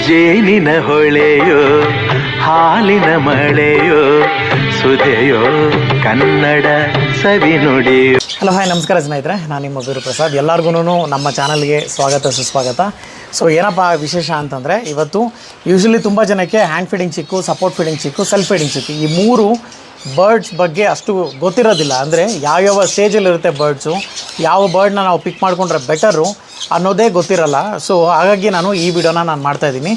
ಜೇನಿನ ಹೊಳೆಯೋ ಹಾಲಿನ ಮಳೆಯೋ ಸುದೆಯೋ ಕನ್ನಡ ಸವಿ ನುಡಿಯೋ. Hello hi ನಮಸ್ಕಾರ ಸ್ನೇಹಿತರೆ, ನಾನು ನಿಮ್ಮ ಗುರು ಪ್ರಸಾದ್. ಎಲ್ಲರಿಗೂ ನಮ್ಮ ಚಾನಲ್ಗೆ ಸ್ವಾಗತ ಸುಸ್ವಾಗತ. ಸೊ ಏನಪ್ಪ ವಿಶೇಷ ಅಂತಂದರೆ, ಇವತ್ತು ಯೂಶ್ವಲಿ ತುಂಬ ಜನಕ್ಕೆ ಹ್ಯಾಂಡ್ ಫೀಡಿಂಗ್ ಚಿಕ್ಕು, ಸಪೋರ್ಟ್ ಫೀಡಿಂಗ್ ಚಿಕ್ಕು, ಸೆಲ್ಫ್ ಫೀಡಿಂಗ್ ಚಿಕ್ಕು ಈ ಮೂರು ಬರ್ಡ್ಸ್ ಬಗ್ಗೆ ಅಷ್ಟು ಗೊತ್ತಿರೋದಿಲ್ಲ. ಅಂದರೆ ಯಾವ್ಯಾವ ಸ್ಟೇಜಲ್ಲಿರುತ್ತೆ ಬರ್ಡ್ಸು, ಯಾವ ಬರ್ಡ್ನ ನಾವು ಪಿಕ್ ಮಾಡಿಕೊಂಡ್ರೆ ಬೆಟರು ಅನ್ನೋದೇ ಗೊತ್ತಿರಲ್ಲ. ಸೊ ಹಾಗಾಗಿ ನಾನು ಈ ವಿಡಿಯೋನ ಮಾಡ್ತಾಯಿದ್ದೀನಿ.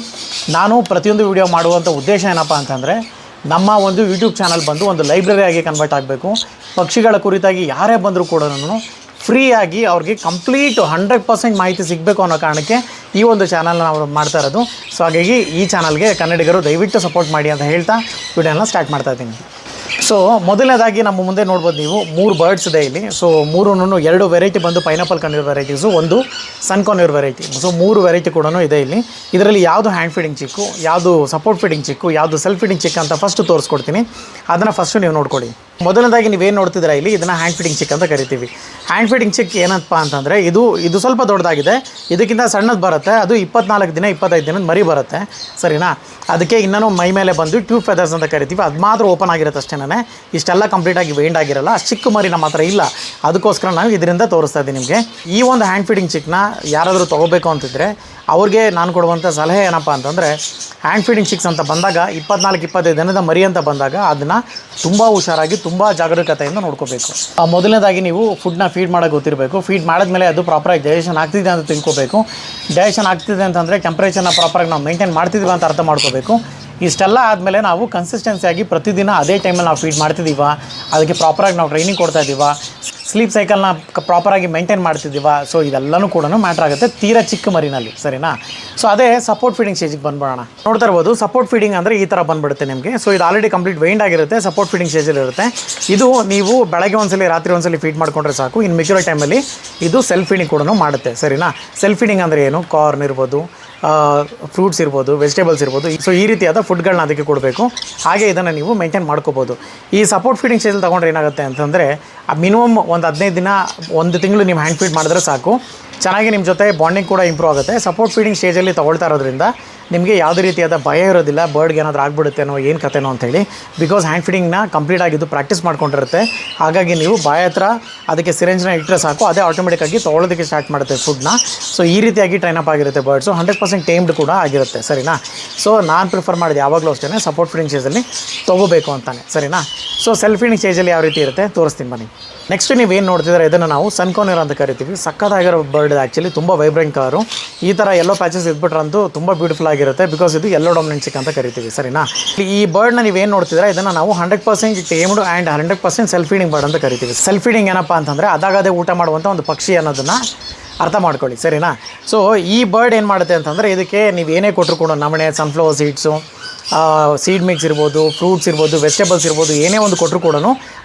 ನಾನು ಪ್ರತಿಯೊಂದು ವಿಡಿಯೋ ಮಾಡುವಂಥ ಉದ್ದೇಶ ಏನಪ್ಪ ಅಂತಂದರೆ, ನಮ್ಮ ಒಂದು ಯೂಟ್ಯೂಬ್ ಚಾನಲ್ ಬಂದು ಒಂದು ಲೈಬ್ರರಿ ಆಗಿ ಕನ್ವರ್ಟ್ ಆಗಬೇಕು. ಪಕ್ಷಿಗಳ ಕುರಿತಾಗಿ ಯಾರೇ ಬಂದರೂ ಕೂಡ ಫ್ರೀಯಾಗಿ ಅವ್ರಿಗೆ ಕಂಪ್ಲೀಟ್ 100% ಮಾಹಿತಿ ಸಿಗಬೇಕು ಅನ್ನೋ ಕಾರಣಕ್ಕೆ ಈ ಒಂದು ಚಾನಲ್ನ ನಾವು ಮಾಡ್ತಾ ಇರೋದು. ಸೊ ಹಾಗಾಗಿ ಈ ಚಾನಲ್ಗೆ ಕನ್ನಡಿಗರು ದಯವಿಟ್ಟು ಸಪೋರ್ಟ್ ಮಾಡಿ ಅಂತ ಹೇಳ್ತಾ ವಿಡಿಯೋನ ಸ್ಟಾರ್ಟ್ ಮಾಡ್ತಾಯಿದ್ದೀನಿ. ಸೊ ಮೊದಲನೇದಾಗಿ ನಮ್ಮ ಮುಂದೆ ನೋಡ್ಬೋದು ನೀವು 3 ಬರ್ಡ್ಸ್ ಇದೆ ಇಲ್ಲಿ. ಸೊ 2 ವೆರೈಟಿ ಬಂದು ಪೈನಾಪಲ್ ಕನ್ನೀರ್ ವೆರೈಟೀಸು, ಒಂದು ಸನ್ ಕನ್ನೀರ್ ವೆರೈಟಿ. ಸೊ 3 ವೆರೈಟಿ ಕೂಡ ಇದೆ ಇಲ್ಲಿ. ಇದರಲ್ಲಿ ಯಾವುದು ಹ್ಯಾಂಡ್ ಫೀಡಿಂಗ್ ಚಿಕ್ಕು, ಯಾವುದು ಸಪೋರ್ಟ್ ಫೀಡಿಂಗ್ ಚಿಕ್ಕು, ಯಾವುದು ಸೆಲ್ಫ್ ಫೀಡಿಂಗ್ ಚಿಕ್ ಅಂತ ಫಸ್ಟ್ ತೋರಿಸ್ಕೊಡ್ತೀನಿ. ಅದನ್ನು ಫಸ್ಟು ನೀವು ನೋಡ್ಕೊಳ್ಳಿ. ಮೊದಲನೇದಾಗಿ ನೀವೇನು ನೋಡ್ತಿದ್ದೀರಾ ಇಲ್ಲಿ, ಇದನ್ನು ಹ್ಯಾಂಡ್ ಫೀಡಿಂಗ್ ಚಿಕ್ ಅಂತ ಕರಿತೀವಿ. ಹ್ಯಾಂಡ್ ಫೀಡಿಂಗ್ ಚಿಕ್ ಏನಪ್ಪ ಅಂತಂದರೆ, ಇದು ಸ್ವಲ್ಪ ದೊಡ್ಡದಾಗಿದೆ. ಇದಕ್ಕಿಂತ ಸಣ್ಣದು ಬರುತ್ತೆ. ಅದು 24 ದಿನ 25 ದಿನದ ಮರಿ ಬರುತ್ತೆ, ಸರಿನಾ. ಅದಕ್ಕೆ ಇನ್ನೂ ಮೈ ಮೇಲೆ ಬಂದು ಟ್ಯೂಬ್ ಫೆದರ್ಸ್ ಅಂತ ಕರಿತೀವಿ. ಅದು ಮಾತ್ರ ಓಪನ್ ಆಗಿರುತ್ತೆ ಅಷ್ಟೇ. ಇಷ್ಟೆಲ್ಲ ಕಂಪ್ಲೀಟಾಗಿ ವೇಂಡ್ ಆಗಿರಲ್ಲ. ಅಷ್ಟು ಚಿಕ್ಕ ಮರಿ ನಮ್ಮ ಹತ್ರ ಇಲ್ಲ, ಅದಕ್ಕೋಸ್ಕರ ನಾವು ಇದರಿಂದ ತೋರಿಸ್ತಾ ಇದ್ದೀನಿ ನಿಮಗೆ. ಈ ಒಂದು ಹ್ಯಾಂಡ್ ಫೀಡಿಂಗ್ ಚಿಕ್ನ ಯಾರಾದರೂ ತೊಗೋಬೇಕು ಅಂತಿದ್ರೆ ಅವ್ರಿಗೆ ನಾನು ಕೊಡುವಂಥ ಸಲಹೆ ಏನಪ್ಪ ಅಂತಂದರೆ, ಹ್ಯಾಂಡ್ ಫೀಡಿಂಗ್ ಚಿಕ್ಸ್ ಅಂತ ಬಂದಾಗ 24-25 ದಿನದ ಮರಿ ಅಂತ ಬಂದಾಗ ಅದನ್ನು ತುಂಬ ಹುಷಾರಾಗಿ ತುಂಬ ಜಾಗರೂಕತೆಯಿಂದ ನೋಡ್ಕೋಬೇಕು. ಮೊದಲನೇದಾಗಿ ನೀವು ಫುಡ್ನ ಫೀಡ್ ಮಾಡೋಕ್ಕೆ ಗೊತ್ತಿರಬೇಕು. ಫೀಡ್ ಮಾಡಿದ್ಮೇಲೆ ಅದು ಪ್ರಾಪರಾಗಿ ಡೈಜೆಷನ್ ಆಗ್ತಿದೆ ಅಂತ ತಿಳ್ಕೊಬೇಕು. ಡೈಜೆಷನ್ ಆಗ್ತಿದೆ ಅಂತಂದರೆ ಟೆಂಪ್ರೇಚರ್ನ ಪ್ರಾಪರಾಗಿ ನಾವು ಮೇಂಟೈನ್ ಮಾಡ್ತಿದ್ದೀವಿ ಅಂತ ಅರ್ಥ ಮಾಡ್ಕೋಬೇಕು. ಇಷ್ಟೆಲ್ಲ ಆದಮೇಲೆ ನಾವು ಕನ್ಸಿಸ್ಟೆನ್ಸಿಯಾಗಿ ಪ್ರತಿದಿನ ಅದೇ ಟೈಮಲ್ಲಿ ನಾವು ಫೀಡ್ ಮಾಡ್ತಿದ್ದೀವ, ಅದಕ್ಕೆ ಪ್ರಾಪರಾಗಿ ನಾವು ಟ್ರೈನಿಂಗ್ ಕೊಡ್ತಾ ಇದ್ದೀವ, ಸ್ಲೀಪ್ ಸೈಕಲ್ನ ಪ್ರಾಪರಾಗಿ ಮೇಂಟೈನ್ ಮಾಡ್ತಿದ್ದೀವ. ಸೊ ಇದೆಲ್ಲನೂ ಕೂಡ ಮ್ಯಾಟ್ರ್ ಆಗುತ್ತೆ ತೀರಾ ಚಿಕ್ಕ ಮರಿನಲ್ಲಿ, ಸರಿನಾ. ಸೊ ಅದೇ ಸಪೋರ್ಟ್ ಫೀಡಿಂಗ್ ಸ್ಟೇಜಿಗೆ ಬಂದ್ಬಿಡೋಣ. ನೋಡ್ತಾ ಇರ್ಬೋದು, ಸಪೋರ್ಟ್ ಫೀಡಿಂಗ್ ಅಂದರೆ ಈ ಥರ ಬಂದುಬಿಡುತ್ತೆ ನಿಮಗೆ. ಸೊ ಇದು ಆಲ್ರೆಡಿ ಕಂಪ್ಲೀಟ್ ವೈಂಡ್ ಆಗಿರುತ್ತೆ, ಸಪೋರ್ಟ್ ಫೀಡಿಂಗ್ ಸ್ಟೇಜಲ್ಲಿ ಇರುತ್ತೆ. ಇದು ನೀವು ಬೆಳಗ್ಗೆ ಒಂದ್ಸಲಿ ರಾತ್ರಿ ಒಂದ್ಸಲಿ ಫೀಡ್ ಮಾಡಿಕೊಂಡ್ರೆ ಸಾಕು. ಇನ್ನು ಮಿಕ್ಕಿರೋ ಟೈಮಲ್ಲಿ ಇದು ಸೆಲ್ಫ್ ಫೀಡಿಂಗ್ ಕೂಡ ಮಾಡುತ್ತೆ, ಸರಿನಾ. ಸೆಲ್ಫ್ ಫೀಡಿಂಗ್ ಅಂದರೆ ಏನು, ಕಾರ್ನ್ ಇರ್ಬೋದು, ಫ್ರೂಟ್ಸ್ ಇರ್ಬೋದು, ವೆಜಿಟೇಬಲ್ಸ್ ಇರ್ಬೋದು. ಸೊ ಈ ರೀತಿಯಾದ ಫುಡ್ಗಳನ್ನ ಅದಕ್ಕೆ ಕೊಡಬೇಕು. ಹಾಗೆ ಇದನ್ನು ನೀವು ಮೇಂಟೈನ್ ಮಾಡ್ಕೋಬೋದು. ಈ ಸಪೋರ್ಟ್ ಫೀಡಿಂಗ್ ಸ್ಟೇಜಲ್ಲಿ ತೊಗೊಂಡ್ರೆ ಏನಾಗುತ್ತೆ ಅಂತಂದರೆ, ಮಿನಿಮಮ್ ಒಂದು 15 ದಿನ 1 ತಿಂಗಳು ನೀವು ಹ್ಯಾಂಡ್ ಫೀಡ್ ಮಾಡಿದ್ರೆ ಸಾಕು. ಚೆನ್ನಾಗಿ ನಿಮ್ಮ ಜೊತೆ ಬಾಂಡಿಂಗ್ ಕೂಡ ಇಂಪ್ರೂವ್ ಆಗುತ್ತೆ. ಸಪೋರ್ಟ್ ಫೀಡಿಂಗ್ ಸ್ಟೇಜಲ್ಲಿ ತೊಗೊಳ್ತಾ ಇರೋದ್ರಿಂದ ನಿಮಗೆ ಯಾವುದೇ ರೀತಿಯಾದ ಭಯ ಇರೋದಿಲ್ಲ, ಬರ್ಡ್ಗೆ ಏನಾದರೂ ಆಗ್ಬಿಡುತ್ತೇನೋ ಏನು ಕತೆನೋ ಅಂಥೇಳಿ. ಬಿಕಾಸ್ ಹ್ಯಾಂಡ್ ಫೀಡಿಂಗ್ನ ಕಂಪ್ಲೀಟ್ ಆಗಿದ್ದು ಪ್ರಾಕ್ಟೀಸ್ ಮಾಡ್ಕೊಂಡಿರುತ್ತೆ. ಹಾಗಾಗಿ ನೀವು ಬಾಯ ಹತ್ರ ಅದಕ್ಕೆ ಸಿರೆಂಜ್ನ ಇಟ್ಟರೆ ಸಾಕು, ಅದೇ ಆಟೋಮೆಟಿಕ್ಕಾಗಿ ತೊಗೊಳೋದಕ್ಕೆ ಸ್ಟಾರ್ಟ್ ಮಾಡುತ್ತೆ ಫುಡ್ನ. ಸೊ ಈ ರೀತಿಯಾಗಿ ಟ್ರೈನ್ ಅಪ್ ಆಗಿರುತ್ತೆ ಬರ್ಡ್ಸು. 100% ಟೇಮ್ಡ್ ಕೂಡ ಆಗಿರುತ್ತೆ, ಸರಿನಾ. ಸೊ ನಾನು ಪ್ರಿಫರ್ ಮಾಡಿದೆ ಯಾವಾಗಲೂ ಅಷ್ಟೇ ಸಪೋರ್ಟ್ ಫೀಡಿಂಗ್ ಸ್ಟೇಜಲ್ಲಿ ತೊಗೋಬೇಕು ಅಂತಾನೆ, ಸರಿನಾ. ಸೊ ಸೆಲ್ಫ್ ಫೀಡಿಂಗ್ ಸ್ಟೇಜಲ್ಲಿ ಯಾವ ರೀತಿ ಇರುತ್ತೆ ತೋರಿಸ್ತೀನಿ ಬನ್ನಿ. ನೆಕ್ಸ್ಟ್ ನೀವೇನು ನೋಡ್ತಿದ್ದಾರೆ, ಇದನ್ನು ನಾವು ಸನ್ ಕನ್ನೀರ್ ಅಂತ ಕರಿತೀವಿ. ಸಕ್ಕತ್ತಾಗಿರೋ ಬರ್ಡ್ ಆ್ಯಕ್ಚುಲಿ, ತುಂಬ ವೈಬ್ರೆಂಟ್ ಕಲರು. ಈ ಥರ ಎಲ್ಲೋ ಪ್ಯಾಚಸ್ ಇದ್ಬಿಟ್ರಂತೂ ತುಂಬ ಬ್ಯೂಟಿಫುಲ್ ಆಗಿರುತ್ತೆ. ಬಿಕಾಸ್ ಇದು ಎಲ್ಲೋ ಡಾಮಿನೆಂಟ್ ಚಿಕ್ ಅಂತ ಕರಿತೀವಿ, ಸರಿನಾ. ಈ ಬರ್ಡ್ನ ನೀವೇನು ನೋಡ್ತಿದ್ರೆ ಇದನ್ನು ನಾವು 100% tamed and 100% self feeding bird ಅಂತ ಕರಿತೀವಿ. ಸೆಲ್ಫ್ ಫೀಡಿಂಗ್ ಏನಪ್ಪ ಅಂತಂದರೆ, ಅದಾಗದೇ ಊಟ ಮಾಡುವಂಥ ಒಂದು ಪಕ್ಷಿ ಅನ್ನೋದನ್ನು ಅರ್ಥ ಮಾಡ್ಕೊಳ್ಳಿ, ಸರಿನಾ. ಸೊ ಈ ಬರ್ಡ್ ಏನು ಮಾಡುತ್ತೆ ಅಂತಂದರೆ, ಇದಕ್ಕೆ ನೀವು ಏನೇ ಕೊಟ್ಟರು ಕೂಡ ನವಣೆ, ಸನ್ಫ್ಲವರ್ ಸೀಡ್ಸು, ಸೀಡ್ ಮಿಕ್ಸ್ ಇರ್ಬೋದು, ಫ್ರೂಟ್ಸ್ ಇರ್ಬೋದು, ವೆಜಿಟೇಬಲ್ಸ್ ಇರ್ಬೋದು, ಏನೇ ಒಂದು ಕೊಟ್ಟರು ಕೂಡ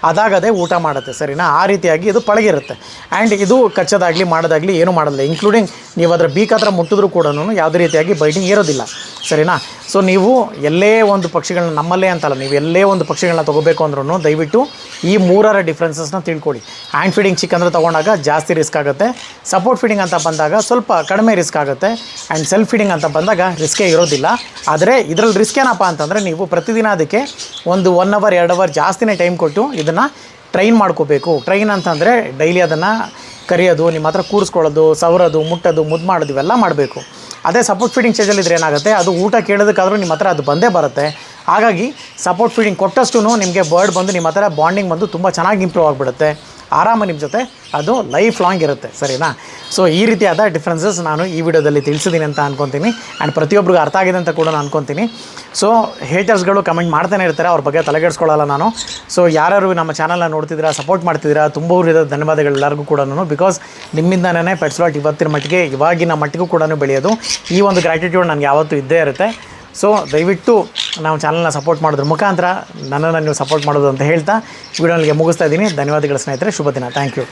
ಅದಾಗದೇ ಊಟ ಮಾಡುತ್ತೆ, ಸರಿನಾ. ಆ ರೀತಿಯಾಗಿ ಇದು ಪಳಗಿರುತ್ತೆ. ಆ್ಯಂಡ್ ಇದು ಕಚ್ಚೋದಾಗಲಿ ಮಾಡೋದಾಗಲಿ ಏನೂ ಮಾಡೋದಿಲ್ಲ. ಇನ್ಕ್ಲೂಡಿಂಗ್ ನೀವು ಅದರ ಬೀಕ್ ಹತ್ರ ಮುಟ್ಟಿದ್ರೂ ಕೂಡ ಯಾವುದೇ ರೀತಿಯಾಗಿ ಬೈಟಿಂಗ್ ಇರೋದಿಲ್ಲ, ಸರಿನಾ. ಸೊ ನೀವು ಎಲ್ಲೇ ಒಂದು ಪಕ್ಷಿಗಳನ್ನ, ನಮ್ಮಲ್ಲೇ ಅಂತಲ್ಲ, ನೀವು ಎಲ್ಲೇ ಒಂದು ಪಕ್ಷಿಗಳನ್ನ ತೊಗೋಬೇಕು ಅಂದ್ರೂ ದಯವಿಟ್ಟು ಈ 3 ಡಿಫ್ರೆನ್ಸಸ್ನ ತಿಳ್ಕೊಳ್ಳಿ. ಹ್ಯಾಂಡ್ ಫೀಡಿಂಗ್ ಚಿಕ್ ಅಂದರೆ ತೊಗೊಂಡಾಗ ಜಾಸ್ತಿ ರಿಸ್ಕ್ ಆಗುತ್ತೆ. ಸಪೋರ್ಟ್ ಫೀಡಿಂಗ್ ಅಂತ ಬಂದಾಗ ಸ್ವಲ್ಪ ಕಡಿಮೆ ರಿಸ್ಕ್ ಆಗುತ್ತೆ. ಆ್ಯಂಡ್ ಸೆಲ್ಫ್ ಫೀಡಿಂಗ್ ಅಂತ ಬಂದಾಗ ರಿಸ್ಕೇ ಇರೋದಿಲ್ಲ. ಆದರೆ ಇದರಲ್ಲಿ ರಿಸ್ಕ್ ಏನಪ್ಪ ಅಂತಂದರೆ, ನೀವು ಪ್ರತಿದಿನ ಅದಕ್ಕೆ ಒಂದು 1 ಅವರ್ 2 ಅವರ್ ಜಾಸ್ತಿನೇ ಟೈಮ್ ಕೊಟ್ಟು ಇದನ್ನು ಟ್ರೈನ್ ಮಾಡ್ಕೋಬೇಕು. ಟ್ರೈನ್ ಅಂತಂದರೆ ಡೈಲಿ ಅದನ್ನು ಕರಿಯೋದು, ನಿಮ್ಮ ಹತ್ರ ಕೂರಿಸ್ಕೊಳ್ಳೋದು, ಸವರೋದು, ಮುಟ್ಟೋದು, ಮುದ್ದು ಮಾಡೋದು, ಇವೆಲ್ಲ ಮಾಡಬೇಕು. ಅದೇ ಸಪೋರ್ಟ್ ಫೀಡಿಂಗ್ ಸ್ಟೇಜಲ್ಲಿ ಇದ್ರೆ ಏನಾಗುತ್ತೆ, ಅದು ಊಟ ಕೇಳೋದಕ್ಕಾದರೂ ನಿಮ್ಮ ಹತ್ರ ಅದು ಬಂದೇ ಬರುತ್ತೆ. ಹಾಗಾಗಿ ಸಪೋರ್ಟ್ ಫೀಡಿಂಗ್ ಕೊಟ್ಟಷ್ಟು ನಿಮಗೆ ಬರ್ಡ್ ಬಂದು ನಿಮ್ಮ ಹತ್ರ ಬಾಂಡಿಂಗ್ ಬಂದು ತುಂಬ ಚೆನ್ನಾಗಿ ಇಂಪ್ರೂವ್ ಆಗಿಬಿಡುತ್ತೆ. ಆರಾಮ ನಿಮ್ಮ ಜೊತೆ ಅದು ಲೈಫ್ ಲಾಂಗ್ ಇರುತ್ತೆ, ಸರಿನಾ. ಸೊ ಈ ರೀತಿಯಾದ ಡಿಫ್ರೆನ್ಸಸ್ ನಾನು ಈ ವಿಡಿಯೋದಲ್ಲಿ ತಿಳಿಸಿದ್ದೀನಿ ಅಂತ ಅನ್ಕೊತೀನಿ. ಆ್ಯಂಡ್ ಪ್ರತಿಯೊಬ್ಬರಿಗೂ ಅರ್ಥ ಆಗಿದೆ ಅಂತ ಕೂಡ ನಾನು ಅನ್ಕೊತೀನಿ. ಸೊ ಹೇಟರ್ಸ್ಗಳು ಕಮೆಂಟ್ ಮಾಡ್ತಾನೆ ಇರ್ತಾರೆ, ಅವ್ರ ಬಗ್ಗೆ ತಲೆಗೆಡ್ಸ್ಕೊಳ್ಳಲ್ಲ ನಾನು. ಸೊ ಯಾರು ನಮ್ಮ ಚಾನಲ್ನ ನೋಡ್ತಿದ್ದೀರಾ, ಸಪೋರ್ಟ್ ಮಾಡ್ತಿದ್ದೀರಾ, ತುಂಬ ಧನ್ಯವಾದಗಳು ಎಲ್ಲರಿಗೂ ಕೂಡ. ಬಿಕಾಸ್ ನಿಮ್ಮಿಂದನೇ ಪೆಟ್ಸ್ ವರ್ಲ್ಡ್ ಇವತ್ತಿನ ಮಟ್ಟಿಗೆ, ಇವಾಗಿನ ಮಟ್ಟಿಗೂ ಕೂಡ ಬೆಳೆಯೋದು. ಈ ಒಂದು ಗ್ರ್ಯಾಟಿಟ್ಯೂಡ್ ನನಗೆ ಯಾವತ್ತೂ ಇದ್ದೇ ಇರುತ್ತೆ. ಸೊ ದಯವಿಟ್ಟು ನಾವು ಚಾನಲ್ನ ಸಪೋರ್ಟ್ ಮಾಡೋದ್ರ ಮುಖಾಂತರ ನನ್ನನ್ನು ನೀವು ಸಪೋರ್ಟ್ ಮಾಡೋದು ಅಂತ ಹೇಳ್ತಾ ವಿಡಿಯೋನಿಗೆ ಮುಗಿಸ್ತಾ ಇದ್ದೀನಿ. ಧನ್ಯವಾದಗಳು ಸ್ನೇಹಿತರೆ, ಶುಭ ದಿನ. Thank you.